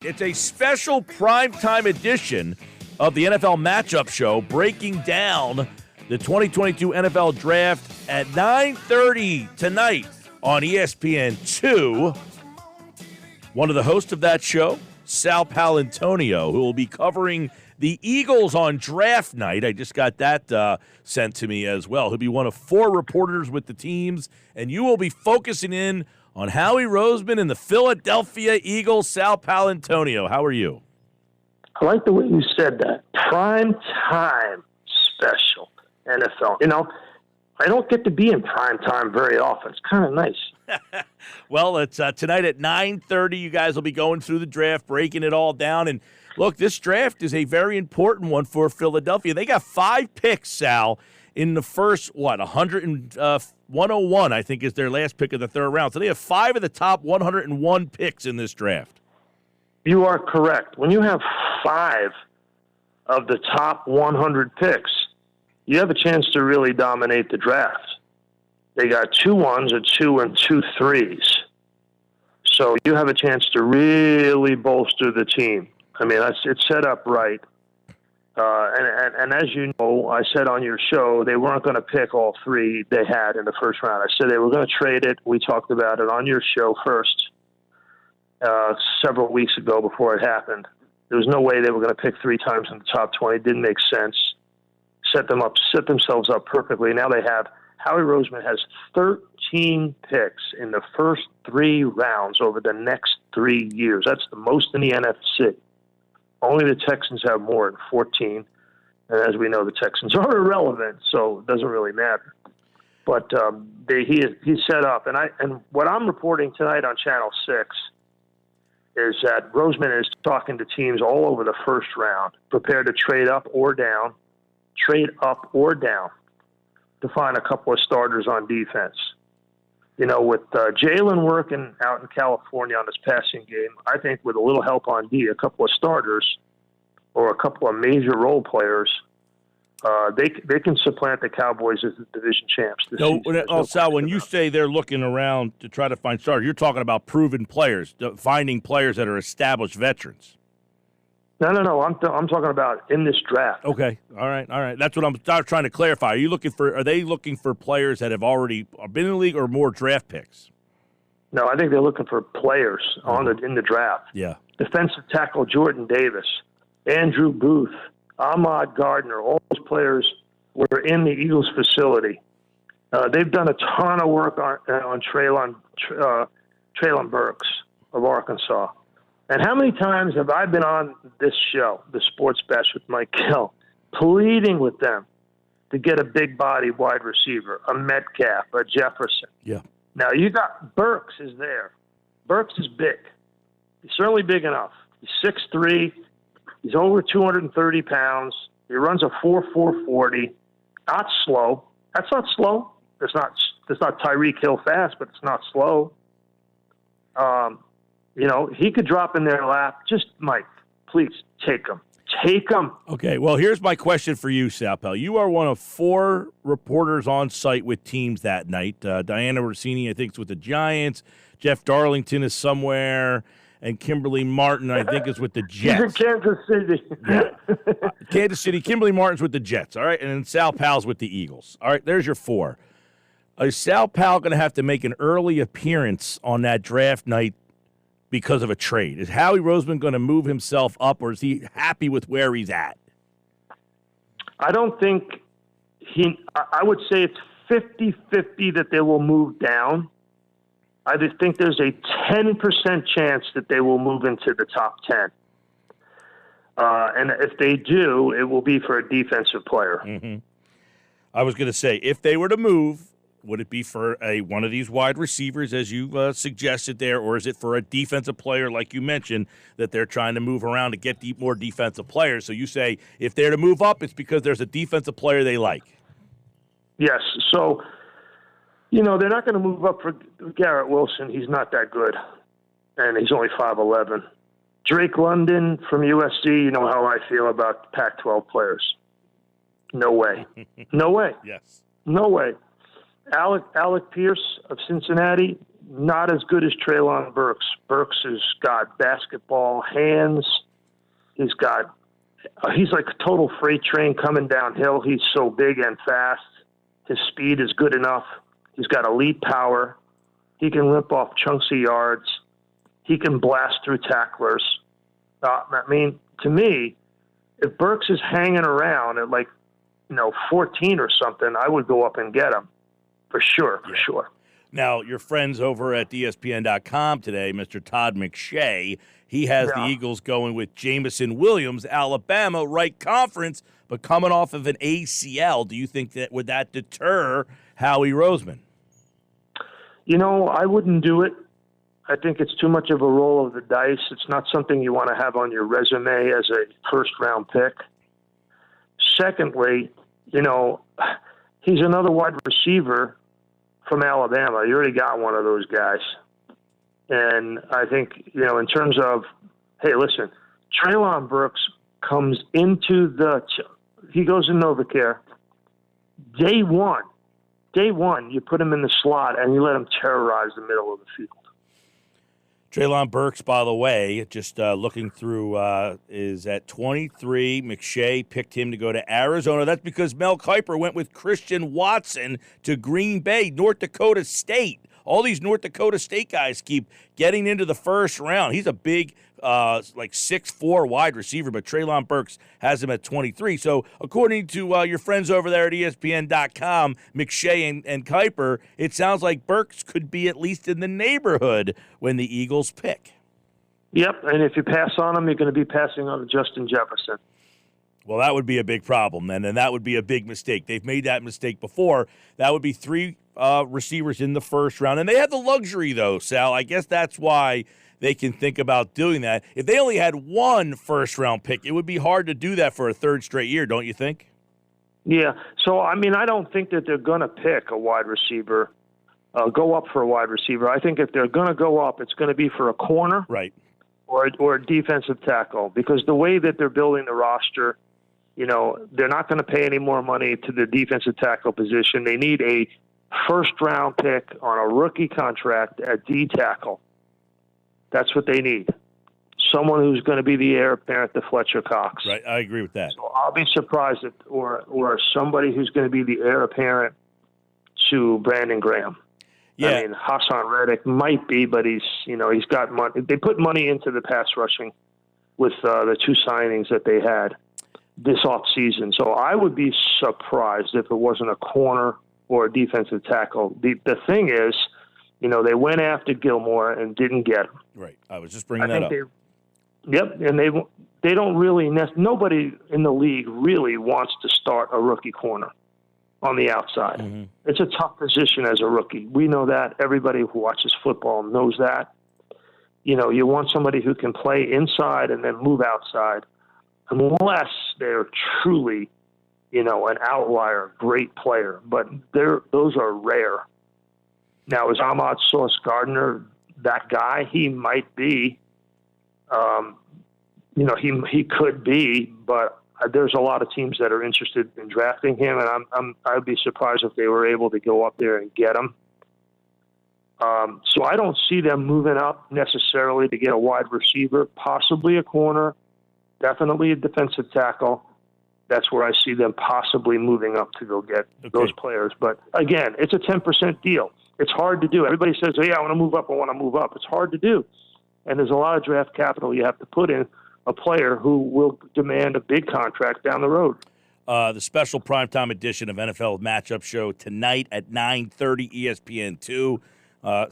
It's a special primetime edition of the NFL Matchup Show, breaking down the 2022 NFL Draft at 9:30 tonight on ESPN 2. One of the hosts of that show, Sal Paolantonio, who will be covering the Eagles on draft night. I just got that sent to me as well. He'll be one of 4 reporters with the teams, and you will be focusing in on Howie Roseman and the Philadelphia Eagles. Sal Paolantonio, how are you? I like the way you said that. Prime time special NFL. You know, I don't get to be in prime time very often. It's kind of nice. Well, it's tonight at 9:30. You guys will be going through the draft, breaking it all down. And look, this draft is a very important one for Philadelphia. They got 5 picks, Sal, in the first, 101, I think, is their last pick of the third round. So they have 5 of the top 101 picks in this draft. You are correct. When you have 5 of the top 100 picks, you have a chance to really dominate the draft. They got 2 1s, a 2 and 2 3s. So you have a chance to really bolster the team. I mean, it's set up right. And as you know, I said on your show, they weren't going to pick all 3 they had in the first round. I said they were going to trade it. We talked about it on your show first several weeks ago before it happened. There was no way they were going to pick 3 times in the top 20. It didn't make sense. Set themselves up perfectly. Now they have Howie Roseman has 13 picks in the first 3 rounds over the next 3 years. That's the most in the NFC. Only the Texans have more at 14. And as we know, the Texans are irrelevant, so it doesn't really matter. But he's set up. And what I'm reporting tonight on Channel 6 is that Roseman is talking to teams all over the first round, prepared to trade up or down to find a couple of starters on defense. You know, with Jalen working out in California on his passing game, I think with a little help on D, a couple of starters or a couple of major role players, they can supplant the Cowboys as the division champs. Sal, when you say they're looking around to try to find starters, you're talking about proven players, finding players that are established veterans. No. I'm talking about in this draft. Okay. All right. That's what I'm trying to clarify. Are they looking for players that have already been in the league or more draft picks? No, I think they're looking for players in the draft. Yeah. Defensive tackle Jordan Davis, Andrew Booth, Ahmad Gardner, all those players were in the Eagles facility. They've done a ton of work on Treylon Brooks of Arkansas. And how many times have I been on this show, the Sports Bash with Mike Gill, pleading with them to get a big body wide receiver, a Metcalf, a Jefferson. Yeah. Now you got Burks is there. Burks is big. He's certainly big enough. He's 6'3". He's over 230 pounds. He runs a 4.40. Not slow. That's not slow. It's not Tyreek Hill fast, but it's not slow. You know, he could drop in their lap. Just, Mike, please take him. Take him. Okay, well, here's my question for you, Sal Pal. You are one of 4 reporters on site with teams that night. Diana Rossini, I think, is with the Giants. Jeff Darlington is somewhere. And Kimberly Martin, I think, is with the Jets. He's in Kansas City. Yeah. Kansas City. Kimberly Martin's with the Jets, all right? And then Sal Pal's with the Eagles. All right, there's your 4. Is Sal Pal going to have to make an early appearance on that draft night because of a trade? Is Howie Roseman going to move himself up, or is he happy with where he's at? I don't think I would say it's 50-50 that they will move down. I just think there's a 10% chance that they will move into the top 10. And if they do, it will be for a defensive player. Mm-hmm. I was going to say, if they were to move, would it be for one of these wide receivers, as you suggested there, or is it for a defensive player, like you mentioned, that they're trying to move around to get more defensive players? So you say if they're to move up, it's because there's a defensive player they like. Yes. So, you know, they're not going to move up for Garrett Wilson. He's not that good, and he's only 5'11". Drake London from USC, you know how I feel about Pac-12 players. No way. No way. Yes. No way. Alec Pierce of Cincinnati, not as good as Treylon Brooks. Brooks has got basketball hands. He's like a total freight train coming downhill. He's so big and fast. His speed is good enough. He's got elite power. He can rip off chunks of yards. He can blast through tacklers. To me, if Brooks is hanging around at 14 or something, I would go up and get him for sure. Now, your friends over at ESPN.com today, Mr. Todd McShay, he has the Eagles going with Jamison Williams, Alabama, right conference, but coming off of an ACL. Do you think that would that deter Howie Roseman? I wouldn't do it. I think it's too much of a roll of the dice. It's not something you want to have on your resume as a first-round pick. Secondly, he's another wide receiver from Alabama. You already got one of those guys. And I think, in terms of, hey, listen, Treylon Brooks comes into he goes in NovaCare. Day one, you put him in the slot and you let him terrorize the middle of the field. Treylon Brooks, by the way, just looking through, is at 23. McShay picked him to go to Arizona. That's because Mel Kiper went with Christian Watson to Green Bay, North Dakota State. All these North Dakota State guys keep getting into the first round. He's a big, 6'4" wide receiver, but Treylon Brooks has him at 23. So according to your friends over there at ESPN.com, McShay and Kiper, it sounds like Brooks could be at least in the neighborhood when the Eagles pick. Yep, and if you pass on him, you're going to be passing on Justin Jefferson. Well, that would be a big problem then, and that would be a big mistake. They've made that mistake before. That would be 3 receivers in the first round. And they have the luxury, though, Sal. I guess that's why they can think about doing that. If they only had 1 first-round pick, it would be hard to do that for a third straight year, don't you think? Yeah. So, I don't think that they're going to pick a wide receiver, go up for a wide receiver. I think if they're going to go up, it's going to be for a corner. Right. Or a defensive tackle, because the way that they're building the roster, they're not going to pay any more money to the defensive tackle position. They need a first-round pick on a rookie contract at D tackle. That's what they need. Someone who's going to be the heir apparent to Fletcher Cox. Right, I agree with that. So I'll be surprised if, or somebody who's going to be the heir apparent to Brandon Graham. Yeah. Hassan Reddick might be, but he's got money. They put money into the pass rushing with the 2 signings that they had this offseason. So I would be surprised if it wasn't a corner or a defensive tackle. The thing is, they went after Gilmore and didn't get him. Right. I was just bringing that up. And they don't really nobody in the league really wants to start a rookie corner on the outside. Mm-hmm. It's a tough position as a rookie. We know that. Everybody who watches football knows that. You want somebody who can play inside and then move outside, unless they're truly, an outlier, great player. But those are rare. Now, is Ahmad Sauce Gardner that guy? He might be. He could be, but there's a lot of teams that are interested in drafting him, and I'd be surprised if they were able to go up there and get him. So I don't see them moving up necessarily to get a wide receiver, possibly a corner, definitely a defensive tackle. That's where I see them possibly moving up to go get those players. But again, it's a 10% deal. It's hard to do. Everybody says, "Oh, yeah, I want to move up. I want to move up." It's hard to do. And there's a lot of draft capital you have to put in a player who will demand a big contract down the road. The special primetime edition of NFL Matchup Show tonight at 9:30 ESPN2.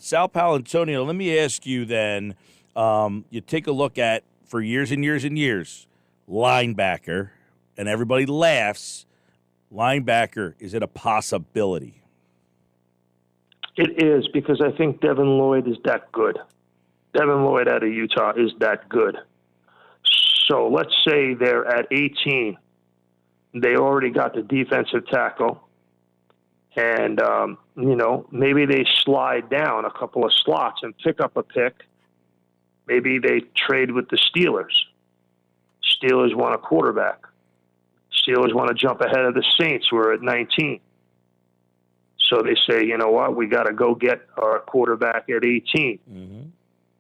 Sal Paolantonio, let me ask you then, you take a look at, for years and years and years, linebacker, and everybody laughs. Linebacker, is it a possibility? It is, because I think Devin Lloyd is that good. Devin Lloyd out of Utah is that good. So let's say they're at 18. They already got the defensive tackle. And, maybe they slide down a couple of slots and pick up a pick. Maybe they trade with the Steelers. Steelers want a quarterback. Steelers want to jump ahead of the Saints, who are at 19. So they say, you know what, we got to go get our quarterback at 18. Mm-hmm.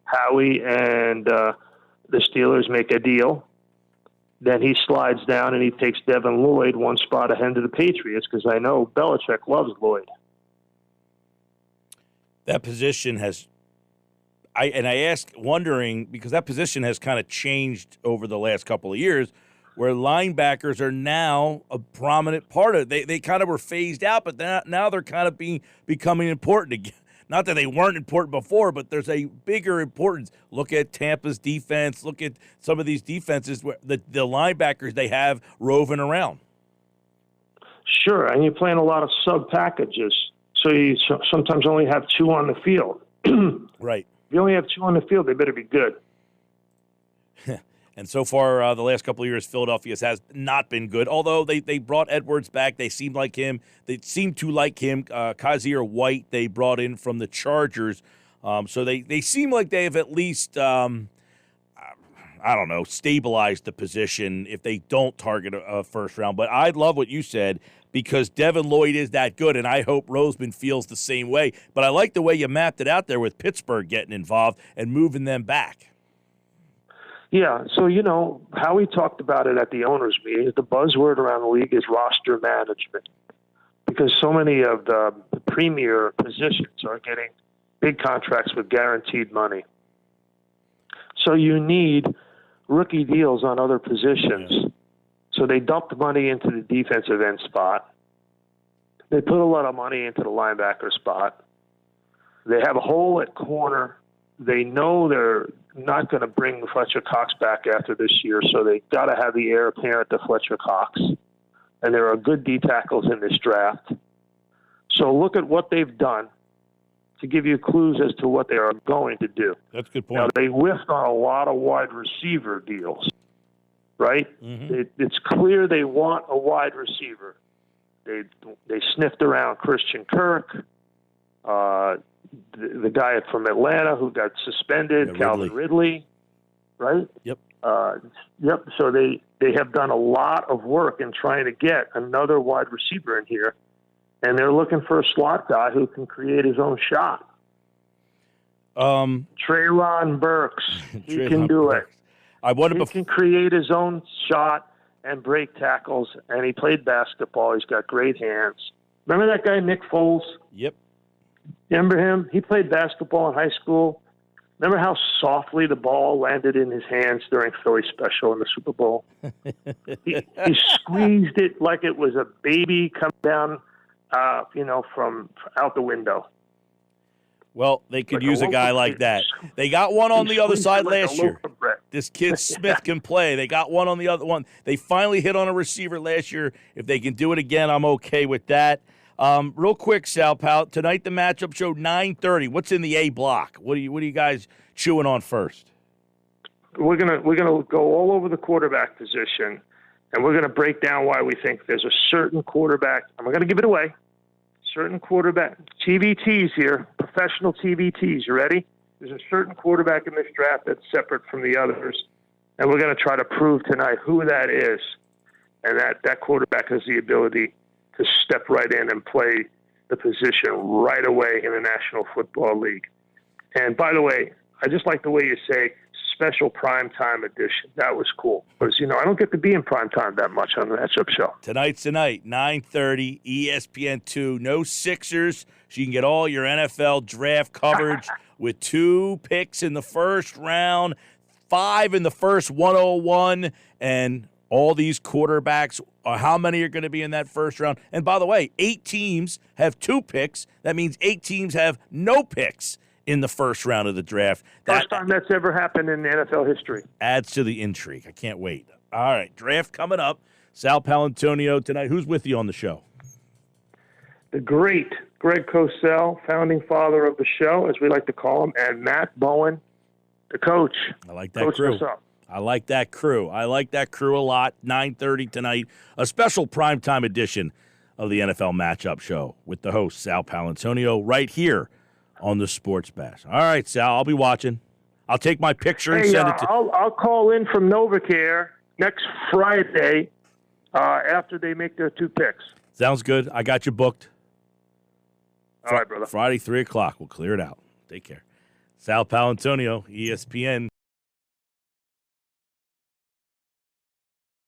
Howie and the Steelers make a deal. Then he slides down and he takes Devin Lloyd one spot ahead of the Patriots because I know Belichick loves Lloyd. That position has – I ask, wondering, because that position has kind of changed over the last couple of years, where linebackers are now a prominent part of it. They kind of were phased out, but now they're kind of becoming important again. Not that they weren't important before, but there's a bigger importance. Look at Tampa's defense. Look at some of these defenses where the linebackers they have roving around. Sure, and you're playing a lot of sub packages, so you sometimes only have two on the field. Right. If you only have two on the field, they better be good. And so far, the last couple of years, Philadelphia's has not been good. Although they brought Edwards back, they seem to like him. Kaiser White they brought in from the Chargers, so they seem like they have at least stabilized the position if they don't target a first round. But I love what you said because Devin Lloyd is that good, and I hope Roseman feels the same way. But I like the way you mapped it out there with Pittsburgh getting involved and moving them back. Yeah, so, Howie talked about it at the owners' meeting. The buzzword around the league is roster management because so many of the premier positions are getting big contracts with guaranteed money. So you need rookie deals on other positions. Yeah. So they dumped money into the defensive end spot. They put a lot of money into the linebacker spot. They have a hole at corner. They know they're not going to bring Fletcher Cox back after this year, so they got to have the heir apparent to Fletcher Cox. And there are good D tackles in this draft. So look at what they've done to give you clues as to what they are going to do. That's a good point. Now, they whiffed on a lot of wide receiver deals, right? Mm-hmm. It's clear they want a wide receiver. They sniffed around Christian Kirk, the guy from Atlanta who got suspended, Calvin Ridley, right? Yep. Yep. So they have done a lot of work in trying to get another wide receiver in here, and they're looking for a slot guy who can create his own shot. Treylon Brooks, he can do it. He can create his own shot and break tackles, and he played basketball. He's got great hands. Remember that guy, Nick Foles? Yep. Remember him? He played basketball in high school. Remember how softly the ball landed in his hands during Philly Special in the Super Bowl? he squeezed it like it was a baby come down, from out the window. Well, they could use a guy like that. They got one on the other side last year. This kid Smith can play. They got one on the other one. They finally hit on a receiver last year. If they can do it again, I'm okay with that. Real quick, Sal Pal, tonight the matchup show 9:30. What's in the A block? What are you guys chewing on first? We're gonna go all over the quarterback position, and we're gonna break down why we think there's a certain quarterback. And we're gonna give it away. Certain quarterback TVTs here, professional TVTs. You ready? There's a certain quarterback in this draft that's separate from the others, and we're gonna try to prove tonight who that is, and that quarterback has the ability to step right in and play the position right away in the National Football League. And by the way, I just like the way you say special primetime edition. That was cool. Because, I don't get to be in primetime that much on the matchup show. Tonight's tonight, 9:30, ESPN2. No Sixers, so you can get all your NFL draft coverage with 2 picks in the first round, 5 in the first 101, and all these quarterbacks, how many are going to be in that first round? And by the way, 8 teams have 2 picks. That means 8 teams have no picks in the first round of the draft. First time that's ever happened in NFL history. Adds to the intrigue. I can't wait. All right, draft coming up. Sal Paolantonio tonight. Who's with you on the show? The great Greg Cosell, founding father of the show, as we like to call him, and Matt Bowen, the coach. I like that crew. I like that crew. I like that crew a lot. 9:30 tonight, a special primetime edition of the NFL Matchup Show with the host, Sal Paolantonio, right here on the Sports Bash. All right, Sal, I'll be watching. I'll take my picture and send it to... I'll call in from NovaCare next Friday after they make their 2 picks. Sounds good. I got you booked. All right, brother. Friday, 3 o'clock. We'll clear it out. Take care. Sal Paolantonio, ESPN.